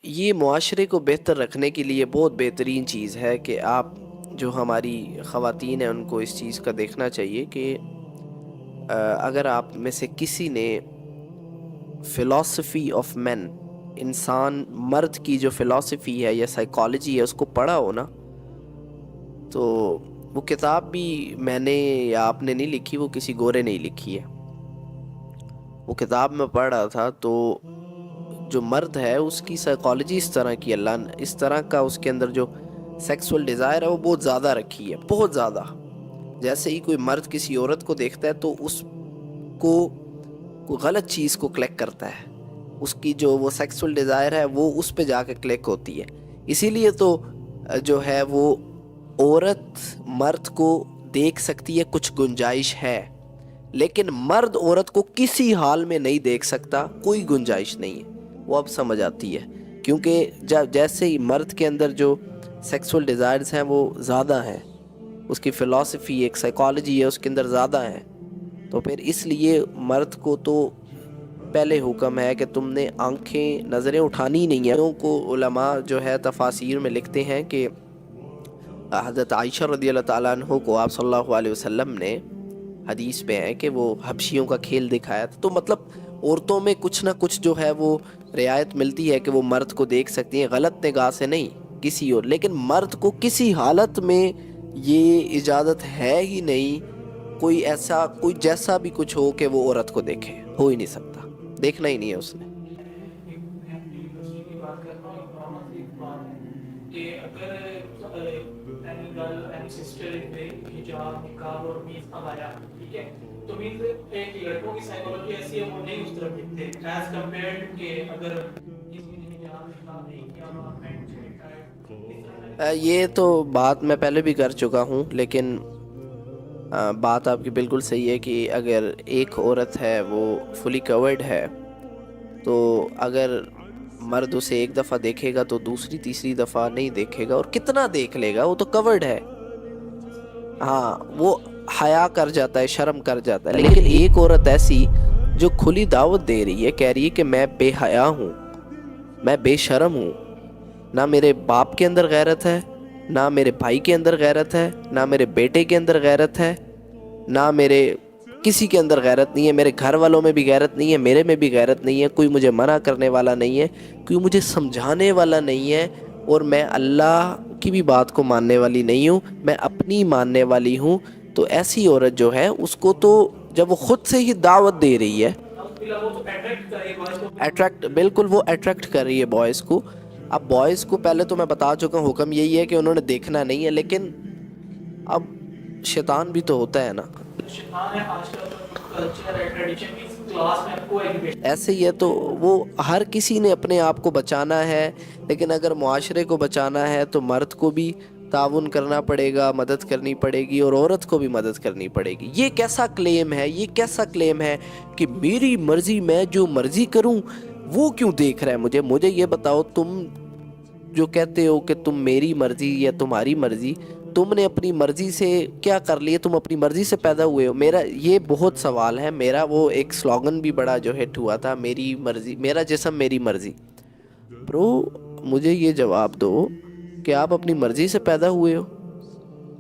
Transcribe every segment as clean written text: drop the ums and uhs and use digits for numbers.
یہ معاشرے کو بہتر رکھنے کے لیے بہت بہترین چیز ہے کہ آپ جو ہماری خواتین ہیں ان کو اس چیز کا دیکھنا چاہیے کہ اگر آپ میں سے کسی نے فلاسفی آف مین، انسان مرد کی جو فلاسفی ہے یا سائیکالوجی ہے اس کو پڑھا ہو نا، تو وہ کتاب بھی میں نے یا آپ نے نہیں لکھی، وہ کسی گورے نے ہی لکھی ہے۔ وہ کتاب میں پڑھ رہا تھا تو جو مرد ہے اس کی سائیکالوجی اس طرح کی، اللہ نے اس طرح کا اس کے اندر جو سیکسول ڈیزائر ہے وہ بہت زیادہ رکھی ہے، بہت زیادہ۔ جیسے ہی کوئی مرد کسی عورت کو دیکھتا ہے تو اس کو کوئی غلط چیز کو کلک کرتا ہے، اس کی جو وہ سیکسول ڈیزائر ہے وہ اس پہ جا کے کلک ہوتی ہے۔ اسی لیے تو جو ہے وہ عورت مرد کو دیکھ سکتی ہے، کچھ گنجائش ہے، لیکن مرد عورت کو کسی حال میں نہیں دیکھ سکتا، کوئی گنجائش نہیں ہے۔ وہ اب سمجھ آتی ہے، کیونکہ جیسے ہی مرد کے اندر جو سیکسول ڈیزائرز ہیں وہ زیادہ ہیں، اس کی فلاسفی ایک سائیکالوجی ہے اس کے اندر زیادہ ہے، تو پھر اس لیے مرد کو تو پہلے حکم ہے کہ تم نے آنکھیں نظریں اٹھانی نہیں ہیں۔ ان کو علماء جو ہے تفاسیر میں لکھتے ہیں کہ حضرت عائشہ رضی اللہ تعالیٰ عنہ کو آپ صلی اللہ علیہ وسلم نے حدیث پہ ہے کہ وہ حبشیوں کا کھیل دکھایا تھا، تو مطلب عورتوں میں کچھ نہ کچھ جو ہے وہ رعایت ملتی ہے کہ وہ مرد کو دیکھ سکتی ہیں، غلط نگاہ سے نہیں کسی اور، لیکن مرد کو کسی حالت میں یہ اجازت ہے ہی نہیں، کوئی ایسا کوئی جیسا بھی کچھ ہو کہ وہ عورت کو دیکھے، ہو ہی نہیں سکتا، دیکھنا ہی نہیں ہے اس نے۔ میں یونیورسٹی کی بات کرتا ہوں، ایک نارمل سی بات ہے کہ اگر اینی گرل اینی سسٹر پہ حجاب نقاب اور میز ابایا، ٹھیک ہے، تو مینز ایک لڑکوں کی سائیکالوجی ایسی ہے، وہ نہیں اس طرف دکھتے ایز کمپیئرڈ کہ اگر کسی نے حجاب نقاب نہیں کیا اور پینٹ شرٹ ہے اس طرح یہ تو بات میں پہلے بھی کر چکا ہوں، لیکن بات آپ کی بالکل صحیح ہے کہ اگر ایک عورت ہے وہ فلی کورڈ ہے تو اگر مرد اسے ایک دفعہ دیکھے گا تو دوسری تیسری دفعہ نہیں دیکھے گا، اور کتنا دیکھ لے گا، وہ تو کورڈ ہے، ہاں وہ حیا کر جاتا ہے، شرم کر جاتا ہے۔ لیکن ایک عورت ایسی جو کھلی دعوت دے رہی ہے، کہہ رہی ہے کہ میں بے حیا ہوں، میں بے شرم ہوں، نہ میرے باپ کے اندر غیرت ہے، نہ میرے بھائی کے اندر غیرت ہے، نہ میرے بیٹے کے اندر غیرت ہے، نہ میرے کسی کے اندر غیرت نہیں ہے، میرے گھر والوں میں بھی غیرت نہیں ہے، میرے میں بھی غیرت نہیں ہے، کوئی مجھے منع کرنے والا نہیں ہے، کوئی مجھے سمجھانے والا نہیں ہے، اور میں اللہ کی بھی بات کو ماننے والی نہیں ہوں، میں اپنی ماننے والی ہوں۔ تو ایسی عورت جو ہے اس کو تو جب وہ خود سے ہی دعوت دے رہی ہے، وہ تو اٹریکٹ کرے بوائز کو، اٹریکٹ، بالکل وہ اٹریکٹ کر رہی ہے بوائز کو۔ اب بوائز کو پہلے تو میں بتا چکا ہوں حکم یہی ہے کہ انہوں نے دیکھنا نہیں ہے، لیکن اب شیطان بھی تو ہوتا ہے نا، شیطان ہے آج کل کا جو کلچر ہے ٹریڈیشن کی کلاس میں کو ایجوکیشن ایسے ہی ہے۔ تو وہ ہر کسی نے اپنے آپ کو بچانا ہے، لیکن اگر معاشرے کو بچانا ہے تو مرد کو بھی تعاون کرنا پڑے گا، مدد کرنی پڑے گی، اور عورت کو بھی مدد کرنی پڑے گی۔ یہ کیسا کلیم ہے، یہ کیسا کلیم ہے کہ میری مرضی، میں جو مرضی کروں، وہ کیوں دیکھ رہا ہے مجھے یہ بتاؤ۔ تم جو کہتے ہو کہ تم میری مرضی یا تمہاری مرضی، تم نے اپنی مرضی سے کیا کر لیے؟ تم اپنی مرضی سے پیدا ہوئے ہو؟ میرا یہ بہت سوال ہے، میرا وہ ایک سلوگن بھی بڑا جو ہٹ ہوا تھا، میری مرضی، میرا جسم میری مرضی۔ برو مجھے یہ جواب دو کہ آپ اپنی مرضی سے پیدا ہوئے ہو؟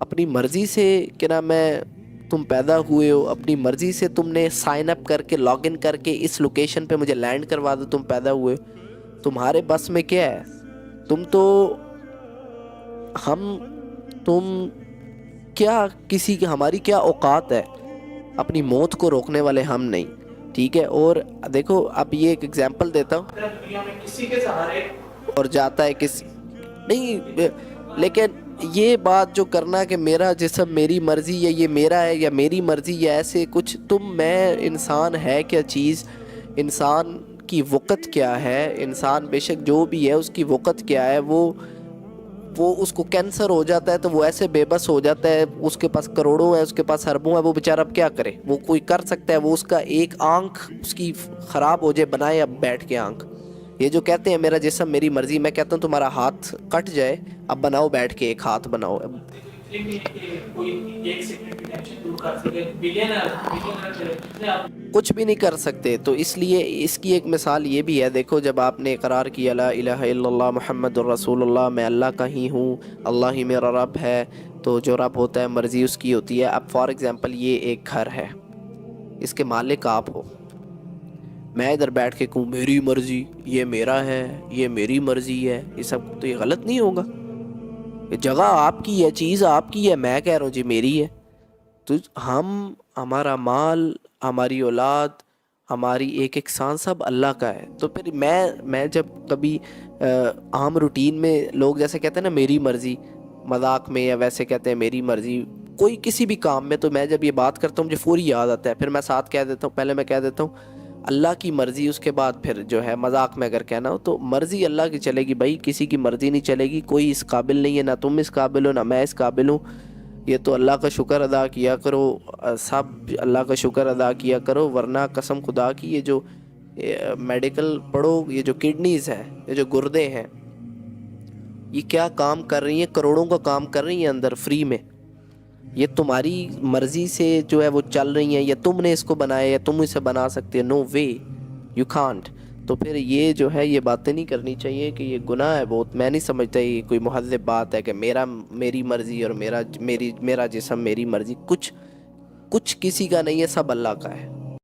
اپنی مرضی سے کہ نا میں تم پیدا ہوئے ہو، اپنی مرضی سے تم نے سائن اپ کر کے لاگ ان کر کے اس لوکیشن پہ مجھے لینڈ کروا دو، تم پیدا ہوئے ہو؟ تمہارے بس میں کیا ہے؟ تم تو تم کیا کسی کی، ہماری کیا اوقات ہے؟ اپنی موت کو روکنے والے ہم نہیں، ٹھیک ہے؟ اور دیکھو اب یہ ایک ایگزامپل دیتا ہوں، دنیا میں کسی کے سہارے اور جاتا ہے کسی نہیں، لیکن یہ بات جو کرنا کہ میرا جسم میری مرضی، یا یہ میرا ہے یا میری مرضی، یا ایسے کچھ، تم میں انسان ہے کیا چیز؟ انسان کی وقت کیا ہے؟ انسان بے شک جو بھی ہے اس کی وقت کیا ہے؟ وہ اس کو کینسر ہو جاتا ہے تو وہ ایسے بے بس ہو جاتا ہے، اس کے پاس کروڑوں ہے، اس کے پاس اربوں ہے، وہ بیچارہ اب کیا کرے؟ وہ کوئی کر سکتا ہے؟ وہ اس کا ایک آنکھ اس کی خراب ہو جائے، بنائے اب بیٹھ کے آنکھ۔ یہ جو کہتے ہیں میرا جسم میری مرضی، میں کہتا ہوں تمہارا ہاتھ کٹ جائے، اب بناؤ بیٹھ کے ایک ہاتھ بناؤ۔ مسلم بھی ہے کہ کوئی ایک سیکنڈ کی ٹینشن دور کر سکے، بلینر جتنے آپ کچھ بھی نہیں کر سکتے. تو اس لیے اس کی ایک مثال یہ بھی ہے، دیکھو جب آپ نے اقرار کیا لا الہ الا اللہ محمد الرسول اللہ، میں اللہ کا ہی ہوں، اللہ ہی میرا رب ہے، تو جو رب ہوتا ہے مرضی اس کی ہوتی ہے. اب فار ایگزامپل یہ ایک گھر ہے، اس کے مالک آپ ہو، میں ادھر بیٹھ کے کہوں میری مرضی، یہ میرا ہے، یہ میری مرضی ہے، یہ سب تو یہ غلط نہیں ہوگا؟ یہ جگہ آپ کی ہے، چیز آپ کی ہے، میں کہہ رہا ہوں جی میری ہے. تو ہمارا مال، ہماری اولاد، ہماری ایک ایک سانس سب اللہ کا ہے. تو پھر میں جب کبھی عام روٹین میں لوگ جیسے کہتے ہیں نا میری مرضی، مذاق میں یا ویسے کہتے ہیں میری مرضی کوئی کسی بھی کام میں، تو میں جب یہ بات کرتا ہوں مجھے فوری یاد آتا ہے، پھر میں ساتھ کہہ دیتا ہوں، پہلے میں کہہ دیتا ہوں اللہ کی مرضی، اس کے بعد پھر جو ہے مذاق میں اگر کہنا ہو تو مرضی اللہ کی چلے گی بھائی، کسی کی مرضی نہیں چلے گی. کوئی اس قابل نہیں ہے، نہ تم اس قابل ہو نہ میں اس قابل ہوں. یہ تو اللہ کا شکر ادا کیا کرو، سب اللہ کا شکر ادا کیا کرو، ورنہ قسم خدا کی یہ جو میڈیکل پڑھو، یہ جو کڈنیز ہیں، یہ جو گردے ہیں، یہ کیا کام کر رہی ہیں، کروڑوں کا کام کر رہی ہیں اندر فری میں. یہ تمہاری مرضی سے جو ہے وہ چل رہی ہیں، یا تم نے اس کو بنایا یا تم اسے بنا سکتے ہو؟ نو وے، یو کانٹ. تو پھر یہ جو ہے یہ باتیں نہیں کرنی چاہیے کہ یہ گناہ ہے بہت. میں نہیں سمجھتا یہ کوئی مہذب بات ہے کہ میری مرضی اور میرا جسم میری مرضی. کچھ کسی کا نہیں ہے، سب اللہ کا ہے.